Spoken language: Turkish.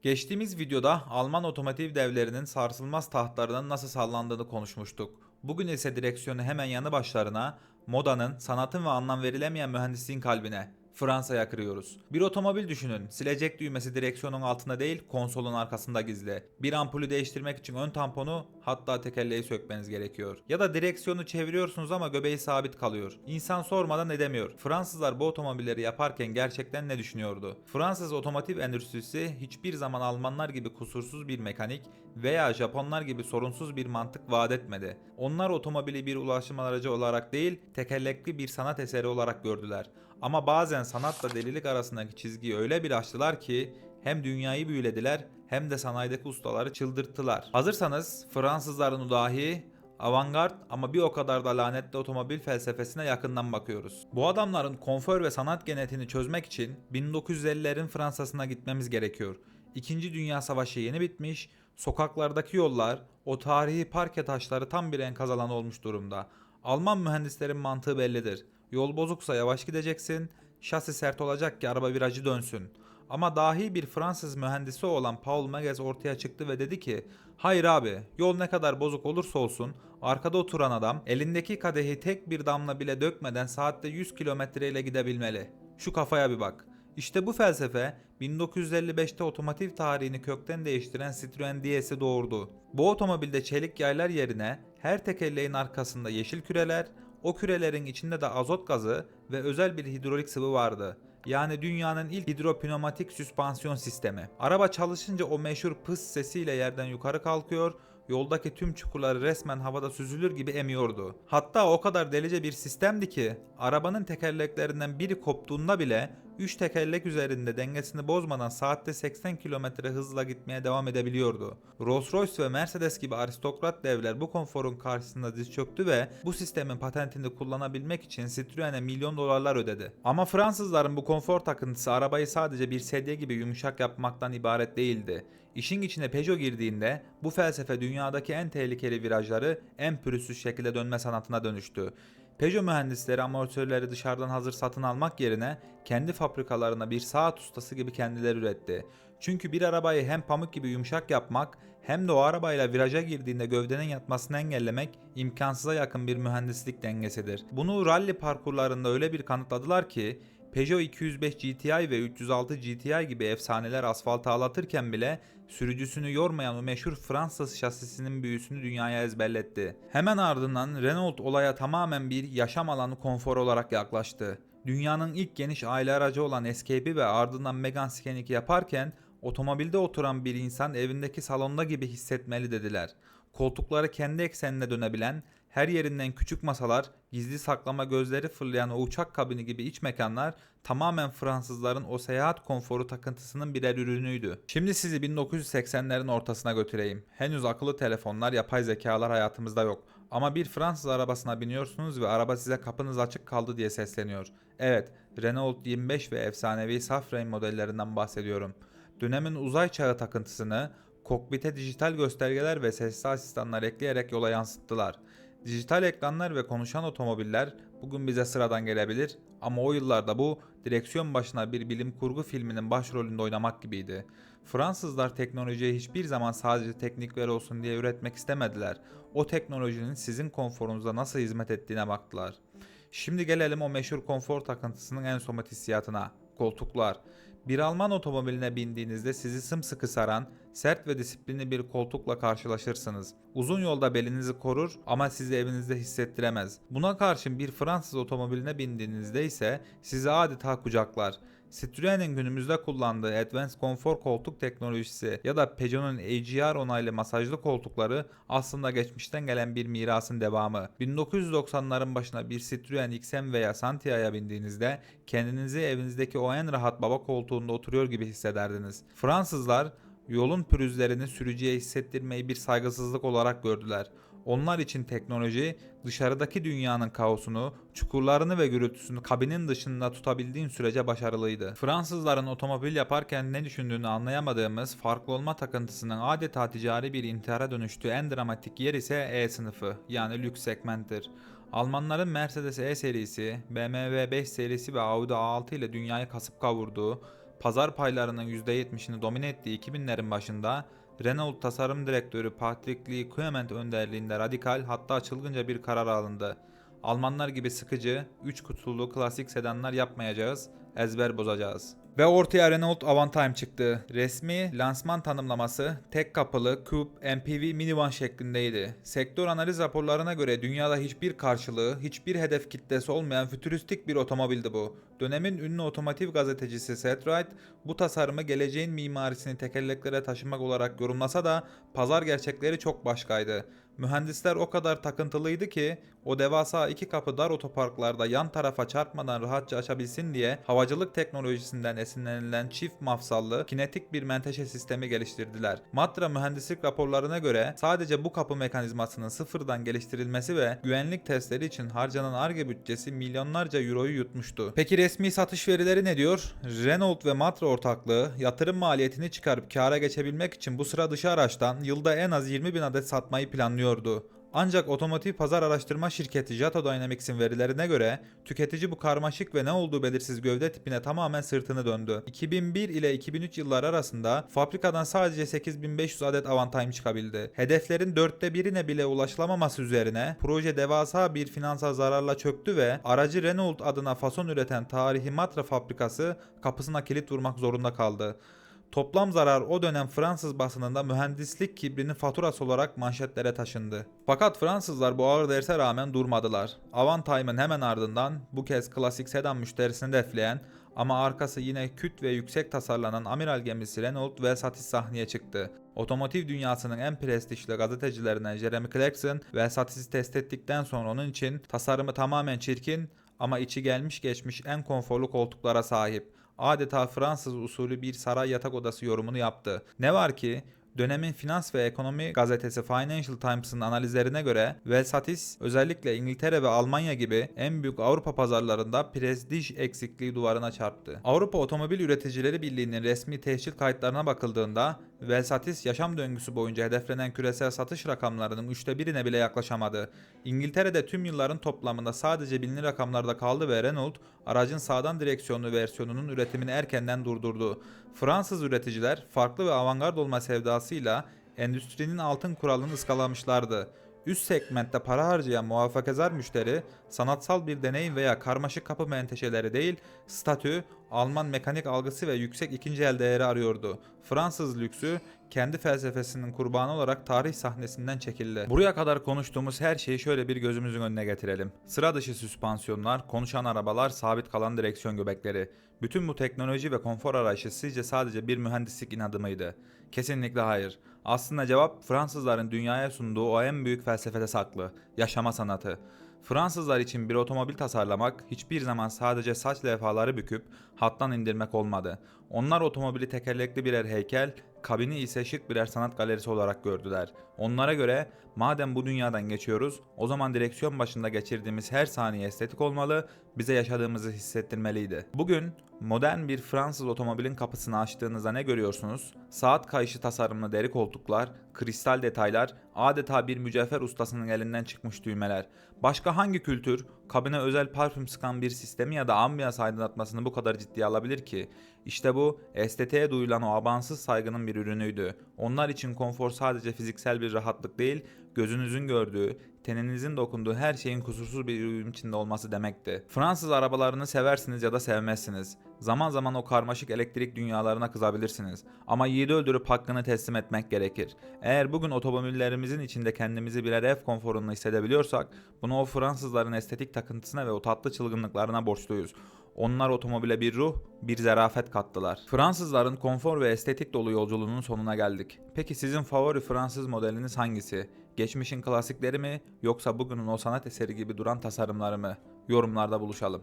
Geçtiğimiz videoda Alman otomotiv devlerinin sarsılmaz tahtlarının nasıl sallandığını konuşmuştuk. Bugün ise direksiyonu hemen yanı başlarına, modanın, sanatın ve anlam verilemeyen mühendisliğin kalbine, Fransa'ya kırıyoruz. Bir otomobil düşünün. Silecek düğmesi direksiyonun altında değil, konsolun arkasında gizli. Bir ampulü değiştirmek için ön tamponu, hatta tekerleği sökmeniz gerekiyor. Ya da direksiyonu çeviriyorsunuz ama göbeği sabit kalıyor. İnsan sormadan edemiyor. Fransızlar bu otomobilleri yaparken gerçekten ne düşünüyordu? Fransız otomotiv endüstrisi hiçbir zaman Almanlar gibi kusursuz bir mekanik veya Japonlar gibi sorunsuz bir mantık vaat etmedi. Onlar otomobili bir ulaşım aracı olarak değil, tekerlekli bir sanat eseri olarak gördüler. Ama bazen sanatla delilik arasındaki çizgiyi öyle bir aştılar ki hem dünyayı büyülediler hem de sanayideki ustaları çıldırttılar. Hazırsanız Fransızların dahi avantgard ama bir o kadar da lanetli otomobil felsefesine yakından bakıyoruz. Bu adamların konfor ve sanat genetiğini çözmek için 1950'lerin Fransa'sına gitmemiz gerekiyor. İkinci Dünya Savaşı yeni bitmiş, sokaklardaki yollar, o tarihi parke taşları tam bir enkaz alanı olmuş durumda. Alman mühendislerin mantığı bellidir. Yol bozuksa yavaş gideceksin, şasi sert olacak ki araba virajı dönsün. Ama dahi bir Fransız mühendisi olan Paul Magès ortaya çıktı ve dedi ki, hayır abi, yol ne kadar bozuk olursa olsun, arkada oturan adam elindeki kadehi tek bir damla bile dökmeden saatte 100 kilometre ile gidebilmeli. Şu kafaya bir bak. İşte bu felsefe 1955'te otomotiv tarihini kökten değiştiren Citroen DS'i doğurdu. Bu otomobilde çelik yaylar yerine her tekerleğin arkasında yeşil küreler, o kürelerin içinde de azot gazı ve özel bir hidrolik sıvı vardı. Yani dünyanın ilk hidropneumatik süspansiyon sistemi. Araba çalışınca o meşhur pıs sesiyle yerden yukarı kalkıyor, yoldaki tüm çukurları resmen havada süzülür gibi emiyordu. Hatta o kadar delice bir sistemdi ki arabanın tekerleklerinden biri koptuğunda bile 3 tekerlek üzerinde dengesini bozmadan saatte 80 kilometre hızla gitmeye devam edebiliyordu. Rolls-Royce ve Mercedes gibi aristokrat devler bu konforun karşısında diz çöktü ve bu sistemin patentini kullanabilmek için Citroen'e milyon dolarlar ödedi. Ama Fransızların bu konfor takıntısı arabayı sadece bir sedye gibi yumuşak yapmaktan ibaret değildi. İşin içine Peugeot girdiğinde bu felsefe dünyadaki en tehlikeli virajları en pürüzsüz şekilde dönme sanatına dönüştü. Peugeot mühendisleri amortisörleri dışarıdan hazır satın almak yerine kendi fabrikalarına bir saat ustası gibi kendileri üretti. Çünkü bir arabayı hem pamuk gibi yumuşak yapmak hem de o arabayla viraja girdiğinde gövdenin yatmasını engellemek imkansıza yakın bir mühendislik dengesidir. Bunu rally parkurlarında öyle bir kanıtladılar ki Peugeot 205 GTI ve 306 GTI gibi efsaneler asfalta ağlatırken bile sürücüsünü yormayan o meşhur Fransız şasisinin büyüsünü dünyaya ezberletti. Hemen ardından Renault olaya tamamen bir yaşam alanı konfor olarak yaklaştı. Dünyanın ilk geniş aile aracı olan Escape'i ve ardından Megane Scanic'i yaparken otomobilde oturan bir insan evindeki salonda gibi hissetmeli dediler. Koltukları kendi eksenine dönebilen, her yerinden küçük masalar, gizli saklama gözleri fırlayan o uçak kabini gibi iç mekanlar tamamen Fransızların o seyahat konforu takıntısının birer ürünüydü. Şimdi sizi 1980'lerin ortasına götüreyim. Henüz akıllı telefonlar, yapay zekalar hayatımızda yok. Ama bir Fransız arabasına biniyorsunuz ve araba size kapınız açık kaldı diye sesleniyor. Evet, Renault 25 ve efsanevi saf renk modellerinden bahsediyorum. Dönemin uzay çağı takıntısını kokpite dijital göstergeler ve sesli asistanlar ekleyerek yola yansıttılar. Dijital ekranlar ve konuşan otomobiller bugün bize sıradan gelebilir ama o yıllarda bu direksiyon başına bir bilim kurgu filminin başrolünde oynamak gibiydi. Fransızlar teknolojiyi hiçbir zaman sadece teknikler olsun diye üretmek istemediler. O teknolojinin sizin konforunuza nasıl hizmet ettiğine baktılar. Şimdi gelelim o meşhur konfor takıntısının en somut hissiyatına. Koltuklar. Bir Alman otomobiline bindiğinizde sizi sımsıkı saran, sert ve disiplinli bir koltukla karşılaşırsınız. Uzun yolda belinizi korur ama sizi evinizde hissettiremez. Buna karşın bir Fransız otomobiline bindiğinizde ise sizi adeta kucaklar. Citroen'in günümüzde kullandığı Advanced Comfort koltuk teknolojisi ya da Peugeot'un AGR onaylı masajlı koltukları aslında geçmişten gelen bir mirasın devamı. 1990'ların başına bir Citroen XM veya Santia'ya bindiğinizde kendinizi evinizdeki o en rahat baba koltuğunda oturuyor gibi hissederdiniz. Fransızlar yolun pürüzlerini sürücüye hissettirmeyi bir saygısızlık olarak gördüler. Onlar için teknoloji dışarıdaki dünyanın kaosunu, çukurlarını ve gürültüsünü kabinin dışında tutabildiğin sürece başarılıydı. Fransızların otomobil yaparken ne düşündüğünü anlayamadığımız farklı olma takıntısının adeta ticari bir intihara dönüştüğü en dramatik yer ise E sınıfı yani lüks segmenttir. Almanların Mercedes E serisi, BMW 5 serisi ve Audi A6 ile dünyayı kasıp kavurduğu, Pazar paylarının %70'ini domine ettiği 2000'lerin başında Renault tasarım direktörü Patrick Lee önderliğinde radikal, hatta çılgınca bir karar alındı. Almanlar gibi sıkıcı, 3 kutulu klasik sedanlar yapmayacağız, ezber bozacağız. Ve ortaya Renault Avantime çıktı. Resmi lansman tanımlaması tek kapılı, coupe, MPV minivan şeklindeydi. Sektör analiz raporlarına göre dünyada hiçbir karşılığı, hiçbir hedef kitlesi olmayan fütüristik bir otomobildi bu. Dönemin ünlü otomotiv gazetecisi Seth Wright bu tasarımı geleceğin mimarisini tekerleklere taşımak olarak yorumlasa da pazar gerçekleri çok başkaydı. Mühendisler o kadar takıntılıydı ki o devasa iki kapı dar otoparklarda yan tarafa çarpmadan rahatça açabilsin diye havacılık teknolojisinden esinlenilen çift mafsallı kinetik bir menteşe sistemi geliştirdiler. Matra mühendislik raporlarına göre sadece bu kapı mekanizmasının sıfırdan geliştirilmesi ve güvenlik testleri için harcanan Ar-Ge bütçesi milyonlarca euroyu yutmuştu. Peki resmi satış verileri ne diyor? Renault ve Matra ortaklığı yatırım maliyetini çıkarıp kâra geçebilmek için bu sıra dışı araçtan yılda en az 20.000 adet satmayı planlıyordu. Ancak otomotiv pazar araştırma şirketi Jato Dynamics'in verilerine göre tüketici bu karmaşık ve ne olduğu belirsiz gövde tipine tamamen sırtını döndü. 2001 ile 2003 yılları arasında fabrikadan sadece 8500 adet Avantime çıkabildi. Hedeflerin 1/4'ine bile ulaşılamaması üzerine proje devasa bir finansal zararla çöktü ve aracı Renault adına fason üreten tarihi Matra fabrikası kapısına kilit vurmak zorunda kaldı. Toplam zarar o dönem Fransız basınında mühendislik kibrinin faturası olarak manşetlere taşındı. Fakat Fransızlar bu ağır derse rağmen durmadılar. Avantime'ın hemen ardından bu kez klasik sedan müşterisini defleyen ama arkası yine küt ve yüksek tasarlanan amiral gemisi Renault Velsatis sahneye çıktı. Otomotiv dünyasının en prestijli gazetecilerinden Jeremy Clarkson Velsatis'i test ettikten sonra onun için tasarımı tamamen çirkin ama içi gelmiş geçmiş en konforlu koltuklara sahip, adeta Fransız usulü bir saray yatak odası yorumunu yaptı. Ne var ki dönemin finans ve ekonomi gazetesi Financial Times'ın analizlerine göre Velsatis özellikle İngiltere ve Almanya gibi en büyük Avrupa pazarlarında prestij eksikliği duvarına çarptı. Avrupa Otomobil Üreticileri Birliği'nin resmi tescil kayıtlarına bakıldığında Velsatis yaşam döngüsü boyunca hedeflenen küresel satış rakamlarının 1/3'ine bile yaklaşamadı. İngiltere'de tüm yılların toplamında sadece binli rakamlarda kaldı ve Renault aracın sağdan direksiyonlu versiyonunun üretimini erkenden durdurdu. Fransız üreticiler farklı ve avantgard olma sevdasıyla endüstrinin altın kuralını ıskalamışlardı. Üst segmentte para harcayan muhafazakar müşteri sanatsal bir deneyim veya karmaşık kapı menteşeleri değil, statü, Alman mekanik algısı ve yüksek ikinci el değeri arıyordu. Fransız lüksü kendi felsefesinin kurbanı olarak tarih sahnesinden çekildi. Buraya kadar konuştuğumuz her şeyi şöyle bir gözümüzün önüne getirelim. Sıra dışı süspansiyonlar, konuşan arabalar, sabit kalan direksiyon göbekleri. Bütün bu teknoloji ve konfor arayışı sizce sadece bir mühendislik inadı mıydı? Kesinlikle hayır. Aslında cevap Fransızların dünyaya sunduğu o en büyük felsefede saklı. Yaşama sanatı. Fransızlar için bir otomobil tasarlamak hiçbir zaman sadece saç levhaları büküp hattan indirmek olmadı. Onlar otomobili tekerlekli birer heykel, kabini ise şık birer sanat galerisi olarak gördüler. Onlara göre madem bu dünyadan geçiyoruz, o zaman direksiyon başında geçirdiğimiz her saniye estetik olmalı, bize yaşadığımızı hissettirmeliydi. Bugün modern bir Fransız otomobilin kapısını açtığınızda ne görüyorsunuz? Saat kayışı tasarımlı deri koltuklar, kristal detaylar, adeta bir mücevher ustasının elinden çıkmış düğmeler. Başka hangi kültür kabine özel parfüm sıkan bir sistemi ya da ambiyans aydınlatmasını bu kadar ciddiye alabilir ki? İşte bu estetiğe duyulan o abansız saygının bir ürünüydü. Onlar için konfor sadece fiziksel bir rahatlık değil, gözünüzün gördüğü, teninizin dokunduğu her şeyin kusursuz bir uyum içinde olması demekti. Fransız arabalarını seversiniz ya da sevmezsiniz. Zaman zaman o karmaşık elektrik dünyalarına kızabilirsiniz. Ama yiğidi öldürüp hakkını teslim etmek gerekir. Eğer bugün otomobillerimizin içinde kendimizi birer ev konforunda hissedebiliyorsak, bunu o Fransızların estetik takıntısına ve o tatlı çılgınlıklarına borçluyuz. Onlar otomobile bir ruh, bir zarafet kattılar. Fransızların konfor ve estetik dolu yolculuğunun sonuna geldik. Peki sizin favori Fransız modeliniz hangisi? Geçmişin klasikleri mi yoksa bugünün o sanat eseri gibi duran tasarımları mı? Yorumlarda buluşalım.